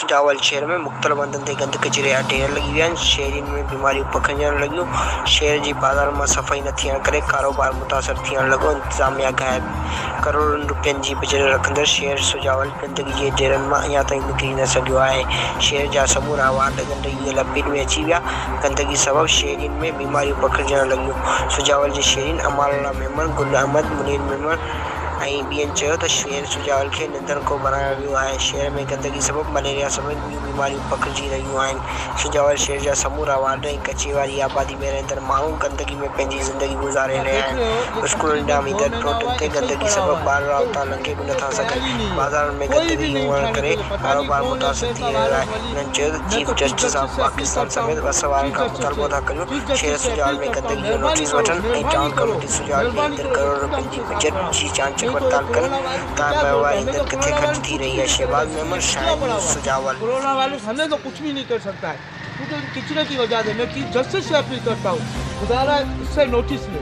सुजावल शहर में मुख़्तलिफ़ हंधनि ते गंद कचिरे जा ढेर लॻी विया आहिनि। शहरियुनि में बीमारियूं पखिड़िजण लॻियूं। शहर जी बाज़ार मां सफ़ाई न थियण करे कारोबार मुतासिर थियण लॻो। इंतिज़ामिया ग़ाइब। करोड़नि रुपयनि जी बजट रखंदड़ शहर सुजावल गंदगी जे ढेरनि मां अञा ताईं निकिरी न सघियो आहे। शहर जा समूरा वार्ड गंदगी जी लपेट में अची विया। गंदगी सबबि शहरियुनि में बीमारियूं पखिड़िजण लॻियूं। सुजावल जे शहरीन अमानुल्लाह मेमन, गुल अहमद, मुनीर मेमन ऐं ॿियनि चयो त शहर सुजावल खे निंदड़को बणायो वियो आहे। शहर में गंदगी सबबि मलेरिया समेत ॿियूं बीमारियूं पखिड़िजी रहियूं आहिनि। सुजावल शहर जा समूरा वार्ड ऐं कचे वारी आबादी में रहंदड़ माण्हू गंदगी में पंहिंजी ज़िंदगी गुज़ारे रहिया आहिनि। स्कूलनि ॾांहुं वेंदड़ रोडनि ते गंदगी सबबि ॿार रावता लंघे बि नथा सघनि। बाज़ारुनि में गंदगी हुअण करे कारोबार मुतासिर थी रहियो आहे। हुननि चयो त चीफ जस्टिस ऑफ पाकिस्तान समेत ॿ सवालनि खां मुतालबो था कयूं। शहर सुजावल में गंदगी जो नोटिस वठनि ऐं टाउन कमेटी सुजावल जे अंदरि करोड़ रुपयनि जी बजट जी जांच पड़ताल कनि त महवारी ईंदड़ किथे ख़र्च थी रही है। शहबाज मेमन, शायद न्यूज़ सुजावल। कोरोना वायरस हमें तो कुछ भी नहीं कर सकता है क्योंकि किचरे की वजह से मैं चीफ जस्टिस से अपील करता हूँ, खुदारा इससे नोटिस ले।